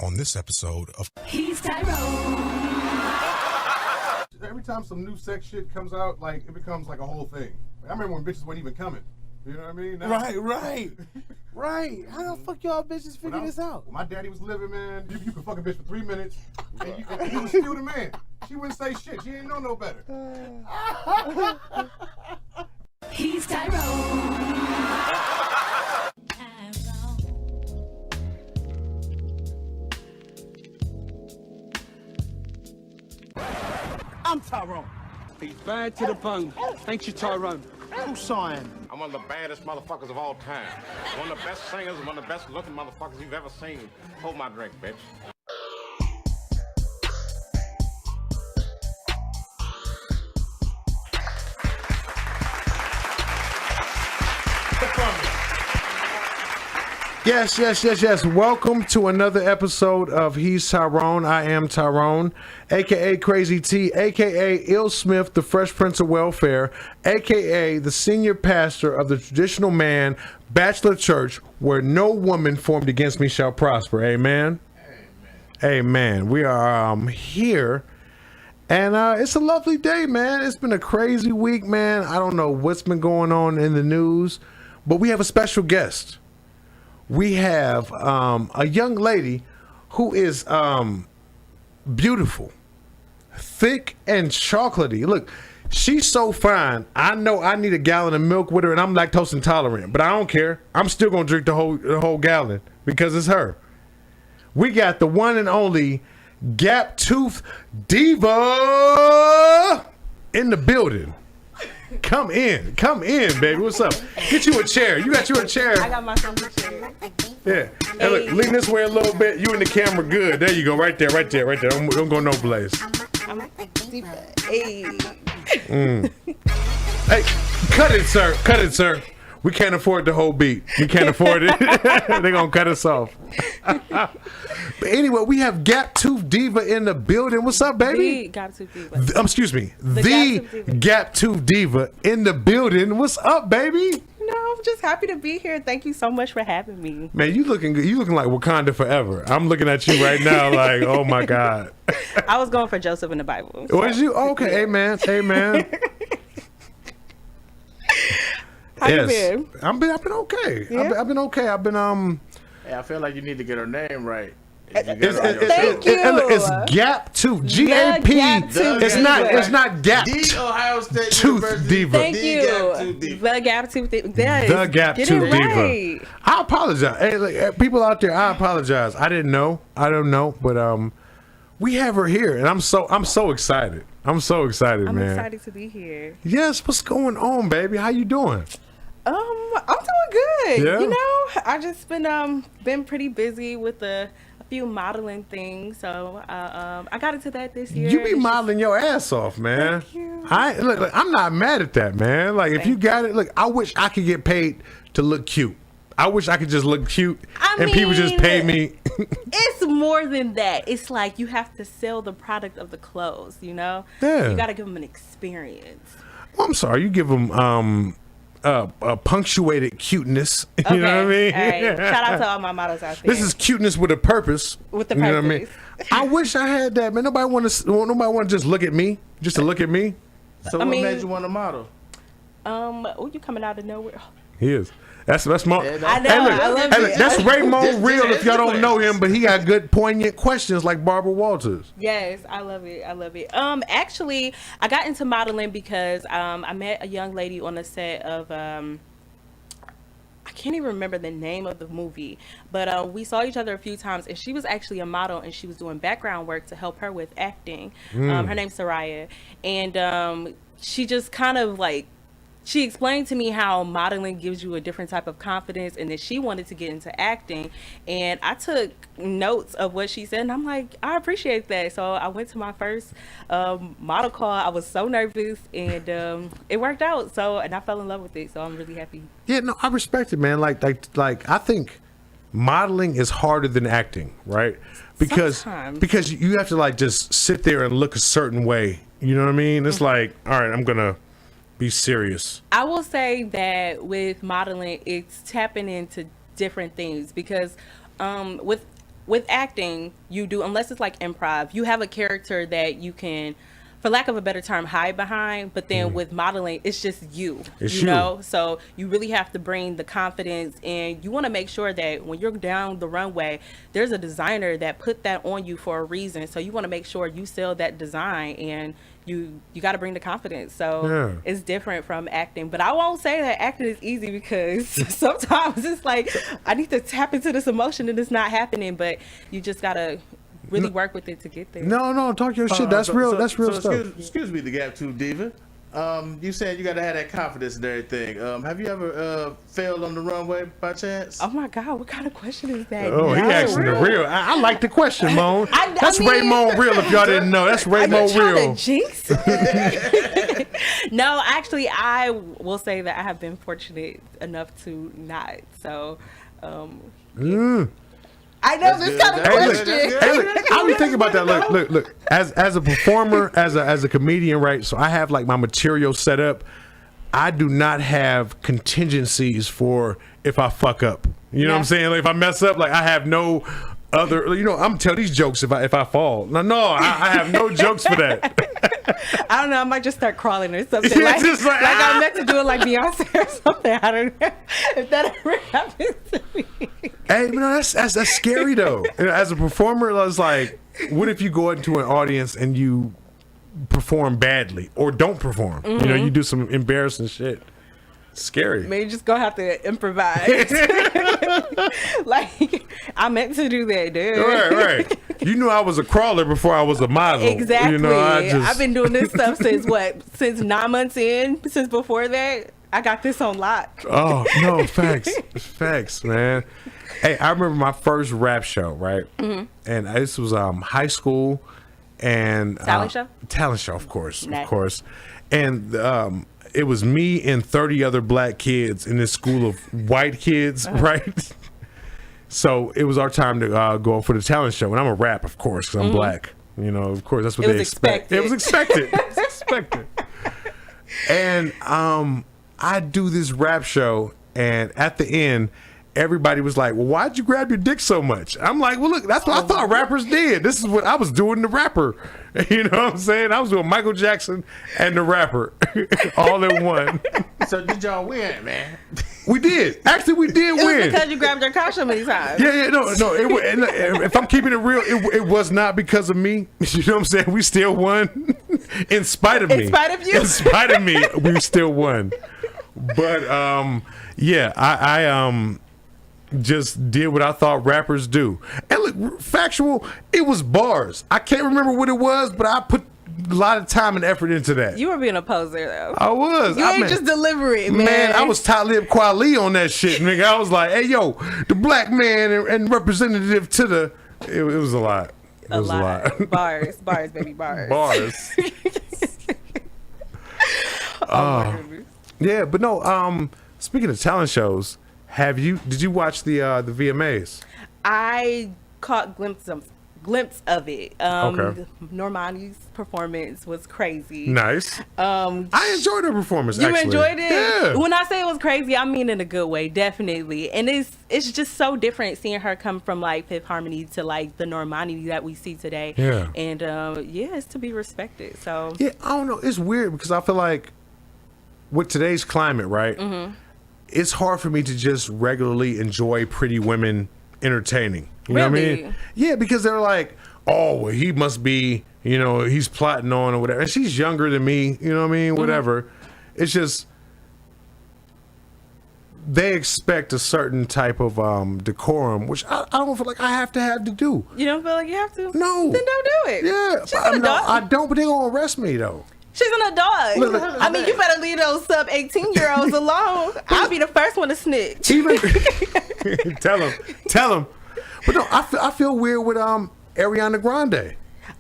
On this episode of He's Tyrone. Every time some new sex shit comes out, like, it becomes like a whole thing. Like, I remember when bitches weren't even coming. You know what I mean? Now, Right. How the fuck y'all bitches figure this out? When my daddy was living, man, you could fuck a bitch for 3 minutes, and you was still the man. She wouldn't say shit. She didn't know no better. He's Tyrone. I'm Tyrone. He's bad to the bone. Ain't you, Tyrone? Who saw him? I'm one of the baddest motherfuckers of all time. One of the best singers, one of the best looking motherfuckers you've ever seen. Hold my drink, bitch. Yes. Welcome to another episode of He's Tyrone. I am Tyrone, a.k.a. Crazy T, a.k.a. Ill Smith, the Fresh Prince of Welfare, a.k.a. the senior pastor of the traditional man bachelor church where no woman formed against me shall prosper. Amen? Amen. We are here, and it's a lovely day, man. It's been a crazy week, man. I don't know what's been going on in the news, but we have a special guest. We have a young lady who is beautiful, thick and chocolatey. Look, she's so fine. I know I need a gallon of milk with her, and I'm lactose intolerant, but I don't care. I'm still gonna drink the whole gallon because it's her. We got the one and only Gap Tooth Diva in the building. Come in, baby. What's up? Get you a chair. You got you a chair. I got myself a chair. Yeah. Hey, look, lean this way a little bit. You in the camera good. There you go. Right there. Don't go no place. Hey. Hey, cut it, sir. We can't afford the whole beat. We can't afford it. They're going to cut us off. But anyway, we have Gap Tooth Diva in the building. What's up, baby? The Gap Tooth Diva. Excuse me. The Gap Tooth Diva in the building. What's up, baby? No, I'm just happy to be here. Thank you so much for having me. Man, you looking good. You looking like Wakanda forever. I'm looking at you right now like, oh my God. I was going for Joseph in the Bible. So. Was you? Okay, amen. How you been? I've been okay. Yeah? I've been okay. I've been Hey, I feel like you need to get her name right. Thank you. It's Gap Tooth. G-A-P. Gap Tooth It's not Gap The Ohio State Tooth University. Diva. Thank The you. Gap Tooth Diva. The Gap Tooth Diva. The Gap Get Tooth it Diva. right. I apologize. Hey, look, people out there, I apologize. I don't know, but we have her here, and I'm so excited. I'm excited, I'm man. excited to be here. Yes, what's going on, baby? How you doing? I'm doing good. Yeah? You know, I just been pretty busy with a few modeling things, so I got into that this year. You be modeling your ass off, man. Thank you. Look, I'm not mad at that, man. Like, if you got it, look, I wish I could get paid to look cute. I wish I could just look cute and people just pay me. It's more than that. It's like you have to sell the product of the clothes, you know? Yeah. You got to give them an experience. Well, I'm sorry, you give them punctuated cuteness. You Okay. know what I mean? All right. Shout out to all my models out there. This is cuteness with a purpose. With the You know what I mean? purpose. I wish I had that, man. Nobody want to just look at me, just to look at me. So what made you want to model? You coming out of nowhere? He is. That's my. Yeah, I know. Hey, look, I love hey, look, it. that's Raymond This Real. If y'all is don't the know place. him, but he got good, poignant questions like Barbara Walters. Yes, I love it. Actually, I got into modeling because I met a young lady on the set of I can't even remember the name of the movie, but we saw each other a few times, and she was actually a model, and she was doing background work to help her with acting. Her name's Soraya, and she just kind of like she explained to me how modeling gives you a different type of confidence, and that she wanted to get into acting. And I took notes of what she said, and I'm like, I appreciate that. So I went to my first model call. I was so nervous, and it worked out. And I fell in love with it. So I'm really happy. Yeah, no, I respect it, man. Like I think modeling is harder than acting, right? Because you have to like just sit there and look a certain way. You know what I mean? It's like, all right, I'm gonna be serious. I will say that with modeling, it's tapping into different things because with with acting, you do, unless it's like improv, you have a character that you can, for lack of a better term, hide behind. But then with modeling, it's just you. It's you you. know? So you really have to bring the confidence, and you want to make sure that when you're down the runway, there's a designer that put that on you for a reason. So you want to make sure you sell that design, and you got to bring the confidence. So it's different from acting. But I won't say that acting is easy, because sometimes it's like I need to tap into this emotion and it's not happening. But you just got to really work with it to get there. No, talk your shit. That's real. That's real stuff. Excuse me, the Gap Tooth Diva. You said you got to have that confidence and everything. Have you ever failed on the runway by chance? Oh my God, what kind of question is that? Oh, he asking the real. I like the question, Moan. That's Raymond Real. If y'all didn't know, that's Raymond Real. Jinx? No, actually, I will say that I have been fortunate enough to not. So, I know this kind of question. Look, I was thinking about that. Look. As a performer, as a comedian, right? So I have like my material set up. I do not have contingencies for if I fuck up. You know what I'm saying? Like if I mess up, like I have no other. I'm gonna tell these jokes if I fall. No, I have no jokes for that. I don't know. I might just start crawling or something. Like I'm meant to do it like Beyonce or something. I don't know if that ever happens to me. Hey, that's scary though. As a performer, it's like, what if you go into an audience and you perform badly or don't perform? You do some embarrassing shit. It's scary. Maybe you just gonna have to improvise. Like I meant to do that, dude. Right. You knew I was a crawler before I was a model. Exactly. I've been doing this stuff since 9 months in. Since before that, I got this on lock. Oh no, facts, man. Hey, I remember my first rap show, right? And this was high school, and talent show. Talent show, of course, Nice. And it was me and 30 other black kids in this school of white kids, right? So it was our time to go for the talent show, and I'm a rap, of course, because I'm black. Of course, that's what they expect. It was expected. It was expected. And I do this rap show, and at the end, everybody was like, well, why'd you grab your dick so much? I'm like, well, look, that's what I thought rappers did. This is what I was doing, the rapper. You know what I'm saying? I was doing Michael Jackson and the rapper all in one. So did y'all win, man? We did. Actually, we did win. It was because you grabbed your cock so many times. Yeah, no. If I'm keeping it real, it was not because of me. You know what I'm saying? We still won in spite of me. In spite of you? In spite of me, we still won. But, yeah, I just did what I thought rappers do. And look, factual, it was bars. I can't remember what it was, but I put a lot of time and effort into that. You were being a poser, though. I was. You ain't just delivering, man. Man, I was Talib Kweli on that shit, nigga. I was like, hey, yo, the black man and representative to the... It was a lot. It was a lot. Bars, baby, bars. Bars. Oh, my goodness. Yeah, but no, speaking of talent shows... Did you watch the VMAs? I caught glimpse of it. Okay. Normani's performance was crazy. Nice. I enjoyed her performance. You actually. enjoyed it? Yeah. When I say it was crazy, I mean in a good way, definitely. And it's just so different seeing her come from like Fifth Harmony to like the Normani that we see today. Yeah. And it's to be respected. So yeah, I don't know. It's weird because I feel like with today's climate, right? Mm-hmm. It's hard for me to just regularly enjoy pretty women entertaining. You know what I mean? Yeah, because they're like, oh, well, he must be, he's plotting on or whatever. And she's younger than me, you know what I mean? Whatever. It's just, they expect a certain type of decorum, which I don't feel like I have to do. You don't feel like you have to? No. Then don't do it. Yeah. She's an adult. I don't, but they're going to arrest me, though. She's an adult. Look, I mean, you better leave those sub 18-year-olds alone. I'll be the first one to snitch. Even tell him. But no, I feel weird with Ariana Grande.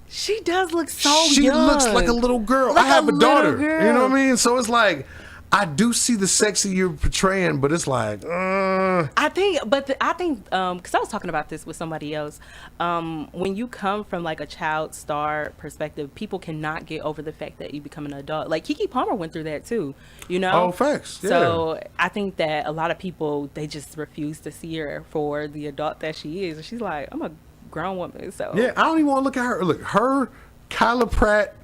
She does look so young. She looks like a little girl. Like I have a daughter. girl. You know what I mean? So it's like, I do see the sexy you're portraying, but it's like, I think, because I was talking about this with somebody else. When you come from like a child star perspective, people cannot get over the fact that you become an adult. Like Keke Palmer went through that too, Oh, facts. Yeah. So I think that a lot of people, they just refuse to see her for the adult that she is. And she's like, I'm a grown woman. So Yeah, I don't even want to look at her. Look, her, Kyla Pratt,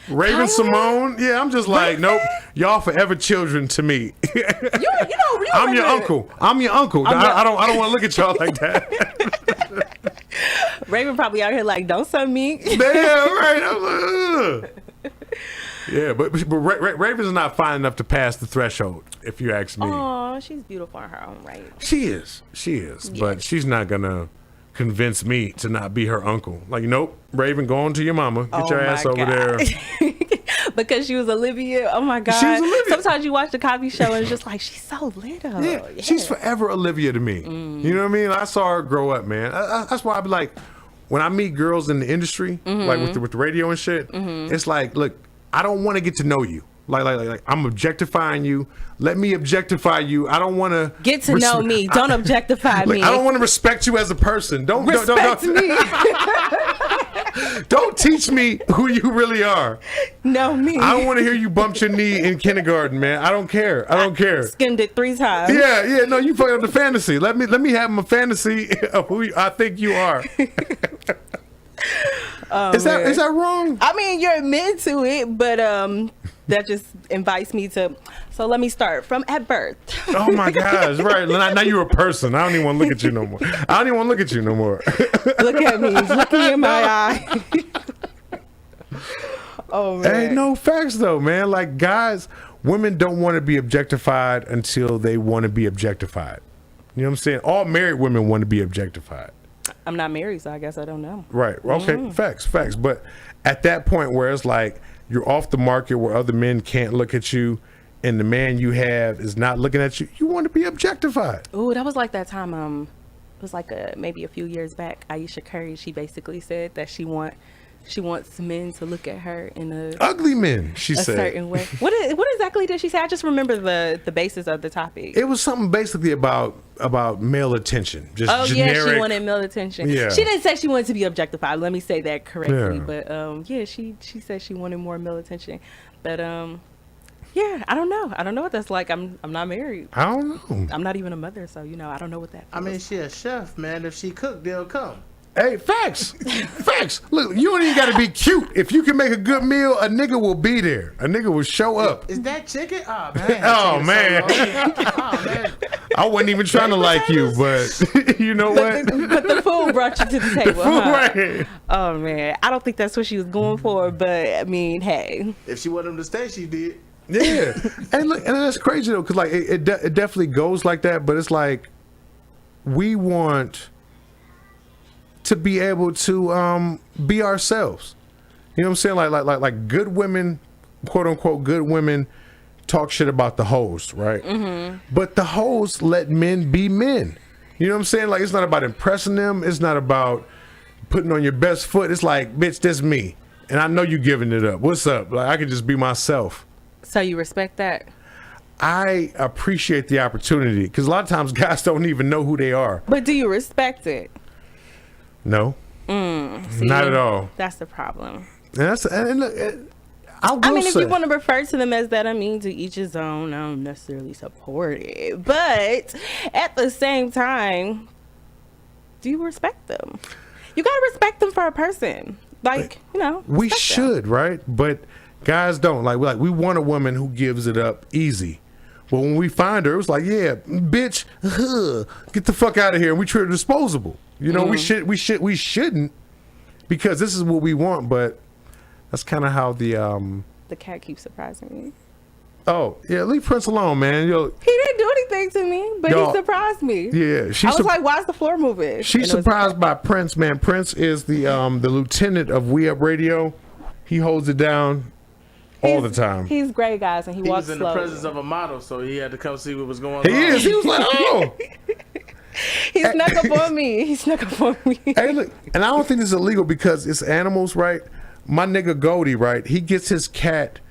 Raven Kyla? Simone. Yeah, I'm just like, nope. Y'all forever children to me. I'm your uncle. I'm your uncle. I don't want to look at y'all like that. Raven probably out here like, don't sub me. Damn right. I'm like, ugh. Yeah, but Raven's not fine enough to pass the threshold, if you ask me. Oh, she's beautiful in her own right. She is. But she's not gonna convince me to not be her uncle. Like, nope, Raven, go on to your mama. Get your ass over there. Because she was Olivia. Oh my God. She was Olivia. Sometimes you watch the Cosby Show and it's just like, she's so little. Yeah, she's forever Olivia to me. You know what I mean? I saw her grow up, man. That's why I be like, when I meet girls in the industry, like with the radio and shit, it's like, look, I don't want to get to know you. Like I'm objectifying you. Let me objectify you. I don't want to get to know me. Don't objectify me. I don't want to respect you as a person. Don't respect me. Don't teach me who you really are. Know me. I don't want to hear you bump your knee in kindergarten, man. I don't care. I don't care. Skimmed it 3 times. Yeah. No, you fucking up the fantasy. Let me have my fantasy of who I think you are. Is that wrong? I mean, you're admitting to it, but that just invites me to. So let me start from at birth. Oh my gosh! Right now you're a person. I don't even want to look at you no more. Look at me. Look me in my eye. Oh man. Hey, no facts though, man. Like guys, women don't want to be objectified until they want to be objectified. You know what I'm saying? All married women want to be objectified. I'm not married, so I guess I don't know. Right. Okay. Facts. But at that point where it's like you're off the market, where other men can't look at you, and the man you have is not looking at you, you want to be objectified. Ooh, that was like that time. It was like maybe a few years back. Ayesha Curry. She basically said that she wants men to look at her in a ugly men. She said a certain way. What exactly did she say? I just remember the basis of the topic. It was something basically about male attention. Just generic. Yeah, she wanted male attention. Yeah. She didn't say she wanted to be objectified. Let me say that correctly. Yeah. But she said she wanted more male attention. But yeah, I don't know. I don't know what that's like. I'm not married. I don't know. I'm not even a mother, so I don't know what that feels. I mean, she a chef, man. If she cook, they'll come. Hey, facts. Look, you don't even got to be cute. If you can make a good meal, a nigga will be there. A nigga will show up. Is that chicken? Oh, man. Oh, man. Oh, man. I wasn't even trying to like you, but you know what? But the food brought you to the table. Right. Oh, man. I don't think that's what she was going for, but I mean, hey. If she wanted him to stay, she did. Yeah. And look, and that's crazy, though, because like, it definitely goes like that, but it's like we want to be able to be ourselves. You know what I'm saying? Like good women, quote unquote good women, talk shit about the hoes, right? But the hoes let men be men. You know what I'm saying? Like it's not about impressing them. It's not about putting on your best foot. It's like, bitch, that's me. And I know you giving it up. What's up? Like I can just be myself. So you respect that? I appreciate the opportunity because a lot of times guys don't even know who they are. But do you respect it? No, See, not at all. That's the problem. And look, I mean, if you want to refer to them as that, I mean, to each his own. I don't necessarily support it, but at the same time, do you respect them? You gotta respect them for a person, like we should, right? But guys don't like we want a woman who gives it up easy. But when we find her, it was like, yeah, bitch, get the fuck out of here, and we treat her disposable. You know, we shouldn't, because this is what we want. But that's kind of how the cat keeps surprising me. Oh yeah, leave Prince alone, man. Yo, he didn't do anything to me, but he surprised me. Yeah, I was like, why is the floor moving? She's surprised by Prince, man. Prince is the lieutenant of We Up Radio. He holds it down all the time. He's great, guys, and he walks was in slowly. the presence of a model, so he had to come see what was going on. He is. He was like, oh. He snuck up on me. Hey, look, and I don't think this is illegal because it's animals, right? My nigga Goldie, right? He gets his cat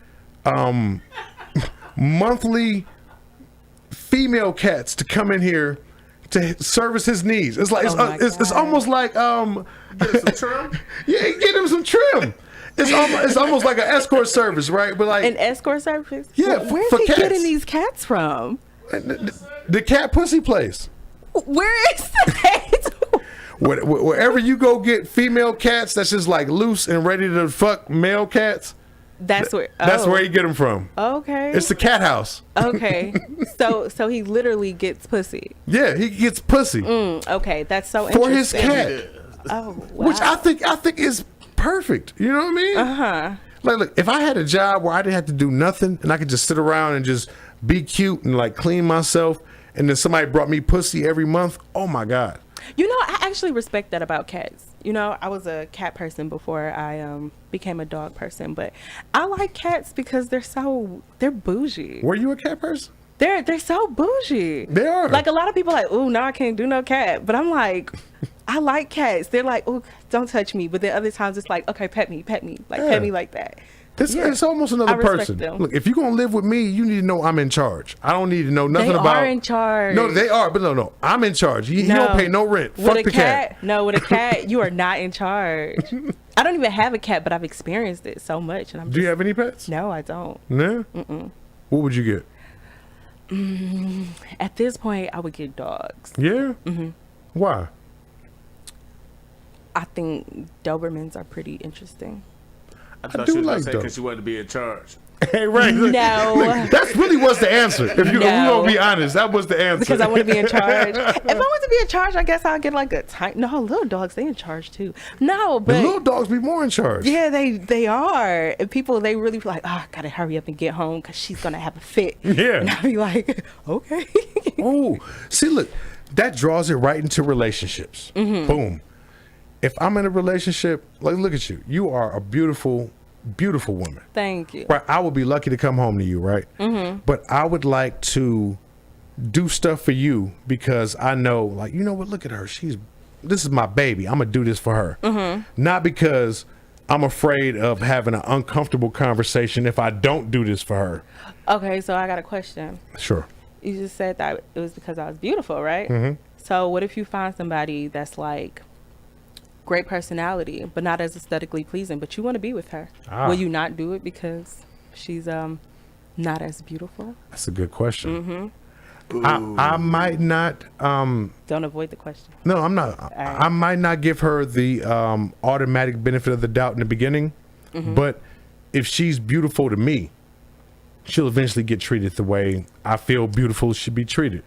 monthly female cats to come in here to service his needs. It's like it's almost like Get him some trim? Yeah, get him some trim. It's almost like an escort service, right? But like an escort service. Yeah, where's he cats. getting these cats from? The cat pussy place. Where is that? Wherever you go get female cats that's just like loose and ready to fuck male cats, That's where. that's where you get them from. Okay. It's the cat house. Okay. So he literally gets pussy. Yeah, he gets pussy Okay, that's so for his interesting. cat, Oh, wow. which I think is perfect. You know what I mean? Like, look, if I had a job where I didn't have to do nothing and I could just sit around and just be cute and like clean myself, and then somebody brought me pussy every month, oh my God. You know, I actually respect that about cats. You know, I was a cat person before I became a dog person, but I like cats because they're bougie. Were you a cat person? They're so bougie. They are. Like, a lot of people are like, "Ooh, no, I can't do no cat," but I'm like, I like cats. They're like, "Oh, don't touch me," but then other times it's like, "Okay, pet me, like Yeah. pet me like that." It's almost another I respect person. them. Look, if you're gonna live with me, you need to know I'm in charge. I don't need to know nothing They about. are in charge. No, they are, but no, I'm in charge. He don't pay no rent. With Fuck a the cat. No, with a cat, you are not in charge. I don't even have a cat, but I've experienced it so much, and I'm. Do you have any pets? No, I don't. No. What would you get? At this point, I would get dogs. Yeah. Why? I think Dobermans are pretty interesting. I thought do she was like gonna say those. because she wanted to be in charge. Hey, right. Look, No. look, that really was the answer. If we're No. gonna be honest, that was the answer. Because I want to be in charge. If I want to be in charge, I guess I'll get like a tiny. No, little dogs, they in charge too. No, the but little dogs be more in charge. yeah, they are. And people, they really be like, oh, I gotta hurry up and get home because she's gonna have a fit. Yeah. And I be like, okay. Oh, see, look, that draws it right into relationships. Boom. If I'm in a relationship, like, look at you. You are a beautiful, beautiful woman. Thank you. Right, I would be lucky to come home to you, right? But I would like to do stuff for you because I know, like, you know what? Look at her. This is my baby. I'm gonna do this for her. Not because I'm afraid of having an uncomfortable conversation if I don't do this for her. Okay, so I got a question. Sure. You just said that it was because I was beautiful, right? So what if you find somebody that's like great personality, but not as aesthetically pleasing, but you want to be with her? Will you not do it because she's not as beautiful? That's a good question. I might not. Don't avoid the question. No, I'm not. I might not give her the automatic benefit of the doubt in the beginning, but if she's beautiful to me, she'll eventually get treated the way I feel beautiful should be treated.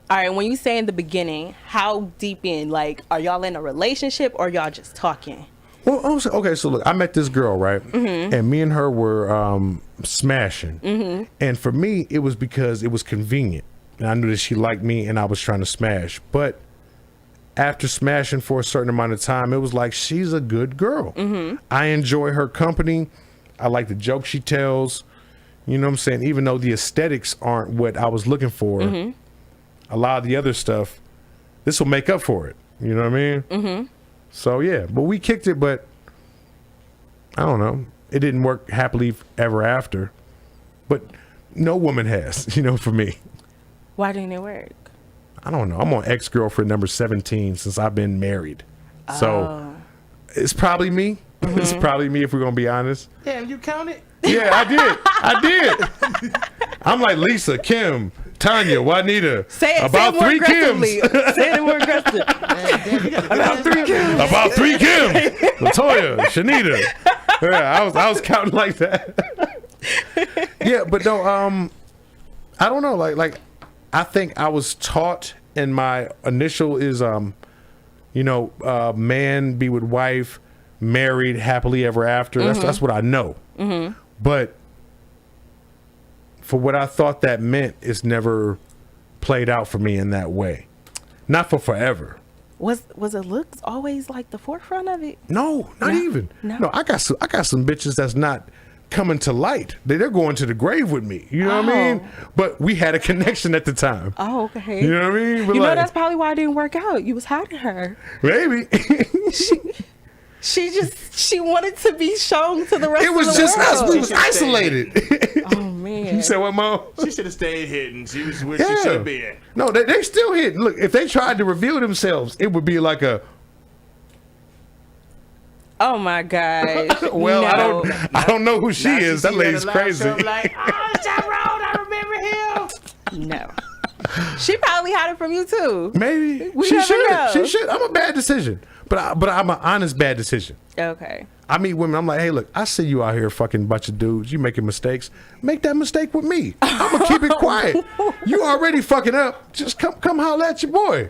All right, when you say in the beginning, how deep in? Like, are y'all in a relationship or y'all just talking? Well, okay, so look, I met this girl, right? And me and her were smashing. And for me, it was because it was convenient. And I knew that she liked me and I was trying to smash. But after smashing for a certain amount of time, it was like, she's a good girl. I enjoy her company. I like the jokes she tells. You know what I'm saying? Even though the aesthetics aren't what I was looking for, a lot of the other stuff, this will make up for it. You know what I mean? So, yeah. But we kicked it, but I don't know. It didn't work happily ever after. But no woman has, you know, for me. Why didn't it work? I don't know. I'm on ex-girlfriend number 17 since I've been married. So it's probably me. It's probably me if we're going to be honest. Damn, you counted? Yeah, I did. I'm like Lisa, Kim, Tanya, Juanita. Say it, about say it more three aggressively. Kims. Say it more aggressive. About 3 Kims. About 3 Kims. Latoya, Shanita. Yeah, I was counting like that. Yeah, but no, I don't know. Like I think I was taught in my initial is man be with wife, married happily ever after. That's what I know. But for what I thought that meant, it's never played out for me in that way. Not for forever. Was it looks always like the forefront of it? No, not even. No, I got some bitches that's not coming to light. They're going to the grave with me. You know what I mean? But we had a connection at the time. Oh, okay. You know what I mean? But You know, like, that's probably why it didn't work out. You was hiding her. maybe. She wanted to be shown to the rest It of the was just us. world. We was isolated. Oh, man. You said what, Mo? She should have stayed hidden. She was where she should be at. No, they still hidden. Look, if they tried to reveal themselves, it would be like a. Oh my gosh. Well, No. I don't know who she Now is. see That you at lady's a live crazy. show, like, oh, Tyrone, I remember him. No. She probably hide it from you too. Maybe We she never should. know. She should. I'm a bad decision, but I'm an honest bad decision. Okay. I meet women. I'm like, hey, look, I see you out here fucking a bunch of dudes. You making mistakes. Make that mistake with me. I'm gonna keep it quiet. You already fucking up. Just come holler at your boy.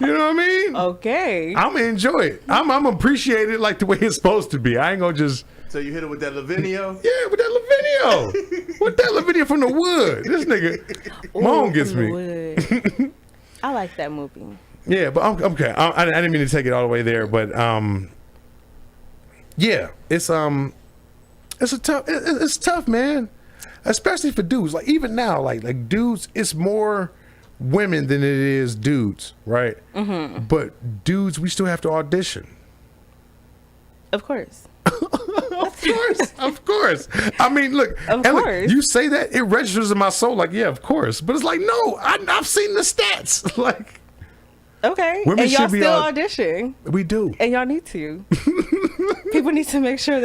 You know what I mean? Okay. I'm gonna enjoy it. I'm gonna appreciate it like the way it's supposed to be. I ain't gonna just. So you hit her with that Lavinio? Yeah, with that Lavinio. With that Lavinio from the wood. This nigga, Moan gets me. Wood. I like that movie. Yeah, but okay. I didn't mean to take it all the way there, but yeah, it's tough, man. Especially for dudes. Like even now, like dudes, it's more women than it is dudes, right? Mm-hmm. But dudes, we still have to audition. Of course. Of course. I mean, look. Of and look, course. you say that, it registers in my soul. Like, yeah, of course. But it's like, no, I've seen the stats. Like, Okay. Women And y'all should be still out- audition. we do. And y'all need to. People need to make sure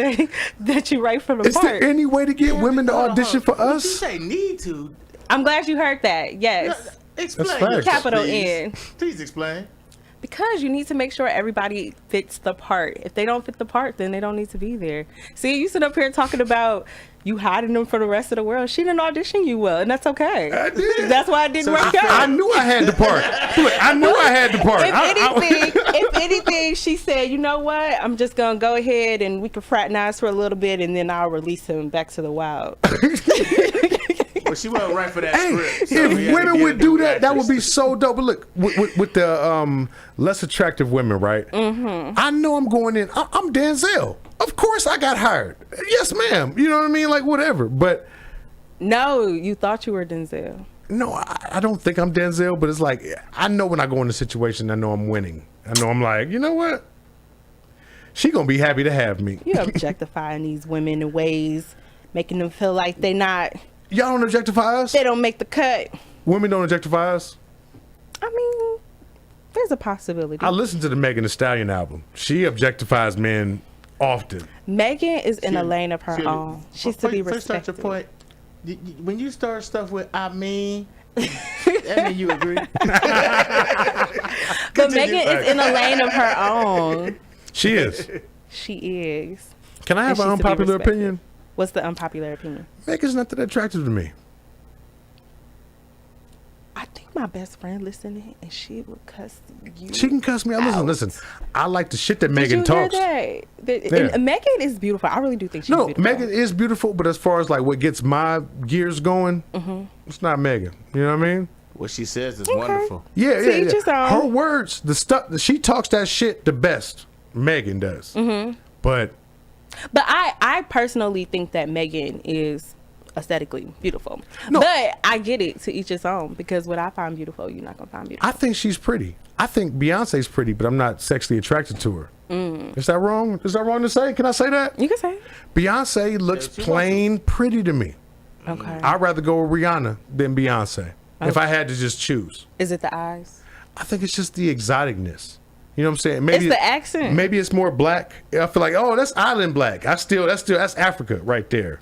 that you right from the Is part. there any way to get women to audition for What you us? say need to? I'm glad you heard that. Yes. Explain. facts. yourself, Capital please. N. Please explain. Because you need to make sure everybody fits the part. If they don't fit the part, then they don't need to be there. See, you sit up here talking about you hiding them for the rest of the world. She didn't audition you well, and that's okay. I did. That's why it didn't So work she out. I knew I had the part. Look, I knew I had the part. If anything, she said, you know what? I'm just gonna go ahead and we can fraternize for a little bit, and then I'll release him back to the wild. Well, she wasn't right for that Hey, script. so we had if to women give would it do to that, that would be actress. so dope. But look, with the less attractive women, right? Mm-hmm. I know I'm going in. I'm Denzel. Of course, I got hired. Yes, ma'am. You know what I mean? Like whatever. But No, you thought you were Denzel. no, I don't think I'm Denzel. But it's like I know when I go in a situation, I know I'm winning. I know I'm like, you know what? She gonna be happy to have me. You objectifying these women in ways, making them feel like they Y'all don't objectify us. don't make the cut. Women don't objectify us. I mean, there's a possibility. I listened to the Megan Thee Stallion album. She objectifies men often. Megan is in a lane of her She- own. She's to be First start your respected. point. When you start stuff with I mean, that mean you agree. But Megan is in a lane of her own. She is. She is. Can I have And an she's to be unpopular respected. opinion? What's the unpopular opinion? Megan's not that attractive to me. I think my best friend listening, and she would cuss you. She can cuss me out. out. Listen. I like the shit that Did Megan you talks. hear that? Yeah. And Megan is beautiful. I really do think she's No, beautiful. Megan is beautiful, but as far as like what gets my gears going, it's not Megan. You know what I mean? What she says is wonderful. Yeah, To each yeah. his own. Her words, the stuff she talks that shit the best. Megan does. But But I personally think that Megan is aesthetically beautiful. No. But I get it, to each his own, because what I find beautiful, you're not gonna find beautiful. I think she's pretty. I think Beyonce's pretty, but I'm not sexually attracted to her. Is that wrong? Is that wrong to say? Can I say that? You can say it. Beyonce looks she plain pretty to me. Okay. I'd rather go with Rihanna than Beyonce if I had to just choose. Is it the eyes? I think it's just the exoticness. You know what I'm saying? Maybe It's the accent. Maybe it's more black. I feel like, oh, that's island black. That's Africa right there.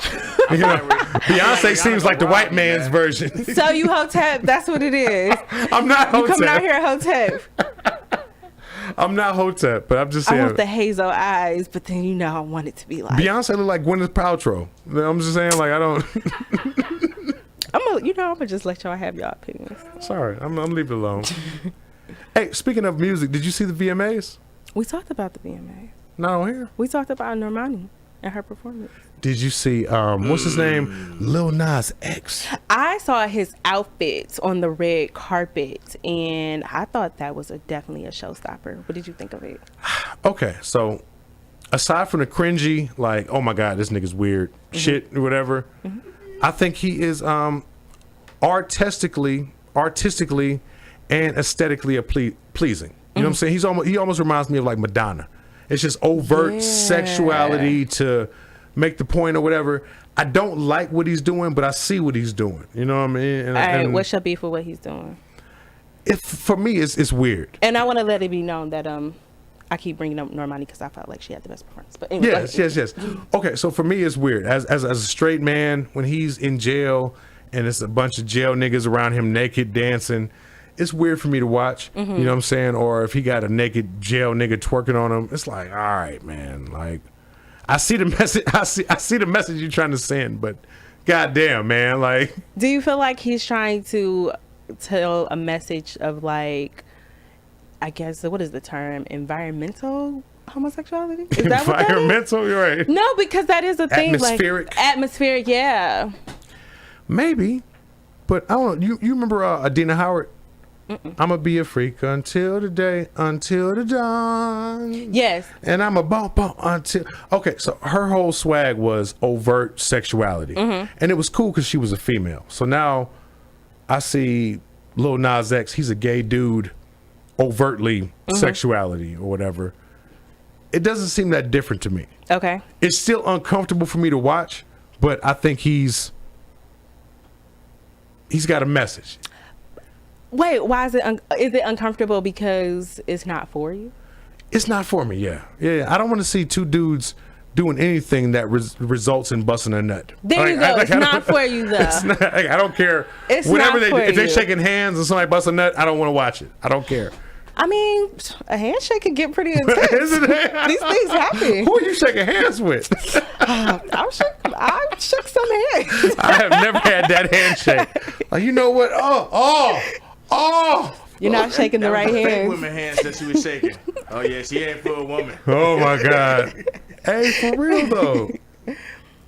You know, Beyonce seems like the white man's version. So you Hotep, that's what it is. I'm not You coming out Hotep. here Hotep. I'm not Hotep, but I'm just I saying. want the hazel eyes, but then you know I want it to be like Beyonce look like Gwyneth Paltrow. I'm just saying, like I don't. I'm gonna just let y'all have y'all opinions. Sorry, I'm leave it alone. Hey, speaking of music, did you see the VMAs? We talked about the VMA. Not on here. We talked about Normani and her performance. Did you see what's his name? Lil Nas X. I saw his outfits on the red carpet, and I thought that was definitely a showstopper. What did you think of it? Okay, so aside from the cringy, like, oh my god, this nigga's weird, shit, or whatever, I think he is artistically and aesthetically pleasing. You know what I'm saying? He almost reminds me of like Madonna. It's just overt Yeah. sexuality to make the point or whatever. I don't like what he's doing, but I see what he's doing. You know what I mean? And, All right, and what's your beef for what he's doing? for me, it's weird. And I want to let it be known that I keep bringing up Normani because I felt like she had the best performance. But anyway, Yes. Okay, so for me, it's weird. As a straight man, when he's in jail and it's a bunch of jail niggas around him naked dancing. It's weird for me to watch, you know what I'm saying? Or if he got a naked jail nigga twerking on him, it's like, all right, man. Like, I see the message. I see the message you're trying to send, but goddamn, man. Like, Do you feel like he's trying to tell a message of like, I guess, what is the term? Environmental homosexuality? Is that what that is? environmental? You're right. No, because that is a thing. Atmospheric? Like, atmospheric, yeah. Maybe, but I don't know. You remember Adina Howard? I'ma be a freak until the day, until the dawn. Yes. And I'm a bump until. Okay, so her whole swag was overt sexuality, and it was cool because she was a female. So now I see Lil Nas X. He's a gay dude, overtly sexuality or whatever. It doesn't seem that different to me. Okay. It's still uncomfortable for me to watch, but I think he's got a message. Wait, why is it uncomfortable because it's not for you? It's not for me, yeah. I don't want to see two dudes doing anything that results in busting a nut. There you go. It's not for you, though. It's not, like, I don't care. It's Whatever not for if they're you. shaking hands and somebody busts a nut, I don't want to watch it. I don't care. I mean, a handshake can get pretty intense. Isn't it? These things happen. Who are you shaking hands with? I shook some hands. I have never had that handshake. Like, you know what? Oh. You're not shaking the right Fake hands. women hands that she was shaking. Oh yeah, she ain't for a woman. Oh my God. Hey, for real though.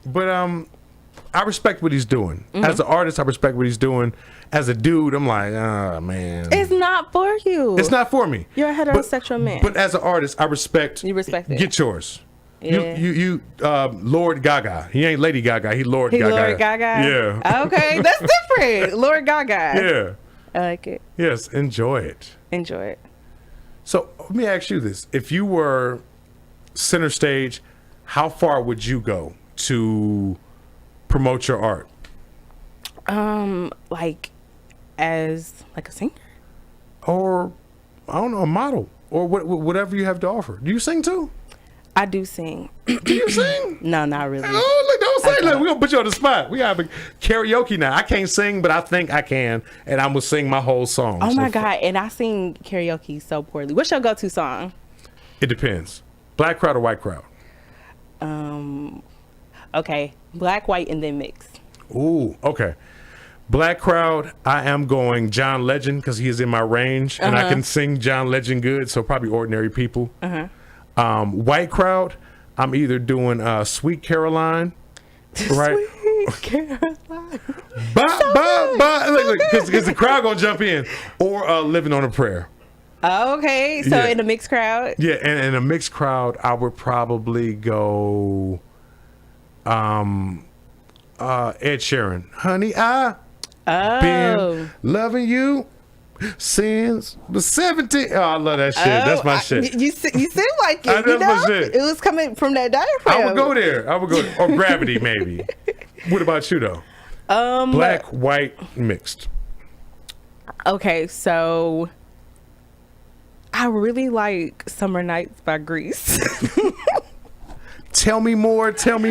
But I respect what he's doing. As an artist, I respect what he's doing. As a dude, I'm like, oh man. It's not for you. It's not for me. You're a heterosexual man. But as an artist, I respect. You respect it. Get yours. Yeah. You Lord Gaga. He ain't Lady Gaga. He Lord Gaga. Lord Gaga? Yeah. Okay, that's different. Lord Gaga. Yeah. I like it. Yes. Enjoy it. Enjoy it. So let me ask you this: if you were center stage, how far would you go to promote your art? Like as like a singer? Or I don't know, a model, or whatever you have to offer. Do you sing too? I do sing. Do you sing? No, not really. Oh, look, don't say. Look, we're gonna put you on the spot. We have a karaoke now. I can't sing, but I think I can, and I'm gonna sing my whole song. Oh my God, and I sing karaoke so poorly. What's your go-to song? It depends. Black crowd or white crowd? Okay, black, white, and then mixed. Ooh, okay. Black crowd, I am going John Legend because he is in my range, and I can sing John Legend good, so probably Ordinary People. White crowd, I'm either doing Sweet Caroline, right? Sweet Caroline. Because the crowd gonna jump in, or Living on a Prayer. Okay, so Yeah. in a mixed crowd. Yeah, and in a mixed crowd, I would probably go Ed Sheeran. Honey, I been loving you since the 17. Oh, I love that shit. That's my shit. You seem like it. That's my shit. It was coming from that diaphragm. I would go there. Or Gravity, maybe. What about you, though? Black, white, mixed. Okay, so I really like Summer Nights by Grease. Tell me more. Exactly.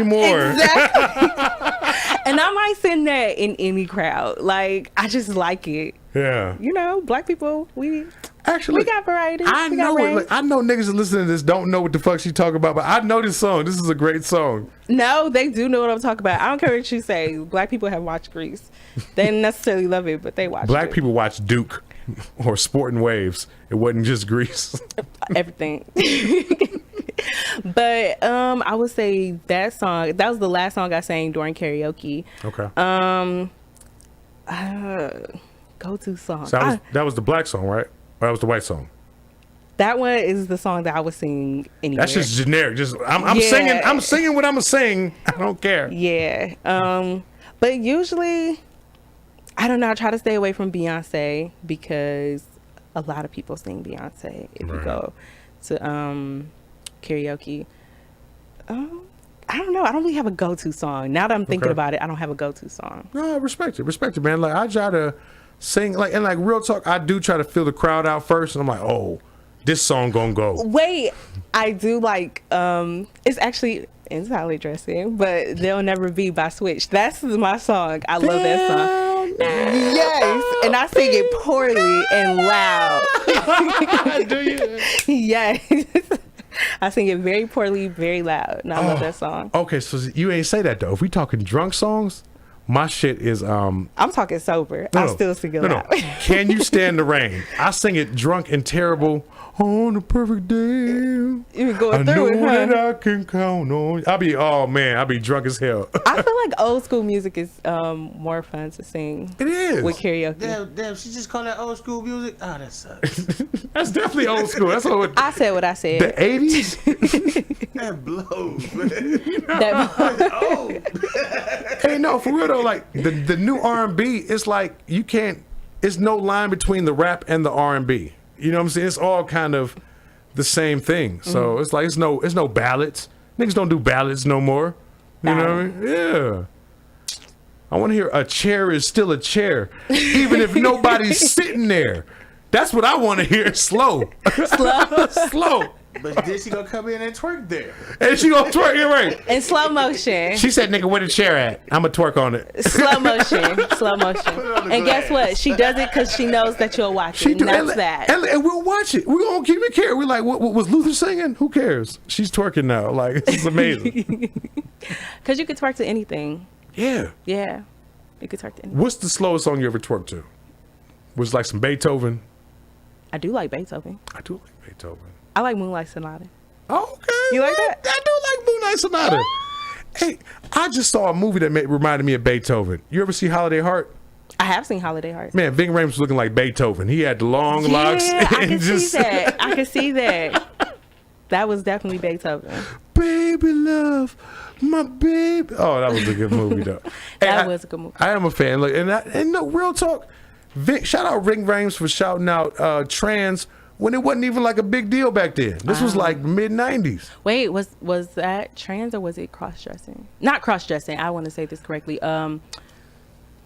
And I might sing that in any crowd. Like, I just like it. Yeah. You know, black people, we Actually, got variety. I We got know it. range. Like, I know niggas that listen to this don't know what the fuck she talking about, but I know this song. This is a great song. No, they do know what I'm talking about. I don't care what you say. Black people have watched Grease. They didn't necessarily love it, but they watched Black it. people watch Duke or Sporting Waves. It wasn't just Grease. Everything. But I would say that song, that was the last song I sang during karaoke. Okay. Go-to song. So that was the black song, right? Or that was the white song? That one is the song that I would sing anywhere. That's just generic. Just I'm Yeah. singing. I'm singing what I'm gonna sing. I don't care. Yeah. But usually, I don't know. I try to stay away from Beyonce because a lot of people sing Beyonce if you Right. go to karaoke. I don't know. I don't really have a go-to song. Now that I'm thinking Okay. about it, I don't have a go-to song. No, I respect it, man. Like I try to sing, like, and like real talk, I do try to feel the crowd out first, and I'm like, oh, this song gonna go. Wait, I do like. It's actually Entirely Dressing, but They'll Never Be by Switch. That's my song. I love that song. Yes, and I sing it poorly and loud. Do you? Yes. I sing it very poorly, very loud, and I love that song. Okay, so you ain't say that though. If we talking drunk songs, my shit is I'm talking sober. I still sing it loud. Can You Stand the Rain? I sing it drunk and terrible. On a perfect day, You going I know through it, huh? that I can count on. I'll be drunk as hell. I feel like old school music is more fun to sing It is. with karaoke. Damn, she just called that old school music? Oh, that sucks. That's definitely old school. That's what I said what I said. the 80s. That blows, man. That- Hey, no, for real though. Like the new R&B, it's like you can't. It's no line between the rap and the R&B. You know what I'm saying? It's all kind of the same thing. So it's like it's no ballads. Niggas don't do ballads no more. You know what I mean? Yeah. I want to hear a chair is still a chair, even if nobody's sitting there. That's what I want to hear. Slow. Slow. But then she gonna come in and twerk there. And she gonna twerk it right. in slow motion. She said, "Nigga, where the chair at? I'ma twerk on it." Slow motion. Slow motion. on the And guess glass. what? She does it because she knows that you'll watch it. And that's that. And we'll watch it. We don't keep it care. We're like, what was Luther singing? Who cares? She's twerking now. Like, it's amazing. Because you could twerk to anything. Yeah. Yeah. You could twerk to anything. What's the slowest song you ever twerked to? Was it like some Beethoven? I do like Beethoven. I do like Beethoven. I like Moonlight Sonata. Okay. You like that? I do like Moonlight Sonata. Hey, I just saw a movie that reminded me of Beethoven. You ever see Holiday Heart? I have seen Holiday Heart. Man, Ving Rhames was looking like Beethoven. He had the long locks. Yeah, I and can just, see that. I can see that. That was definitely Beethoven. Baby love, my baby. Oh, that was a good movie though. That was a good movie. I am a fan. Look, and no, real talk. Shout out Ving Rhames for shouting out trans when it wasn't even like a big deal back then. This was like mid '90s. Wait, was that trans or was it cross-dressing? Not cross-dressing. I want to say this correctly.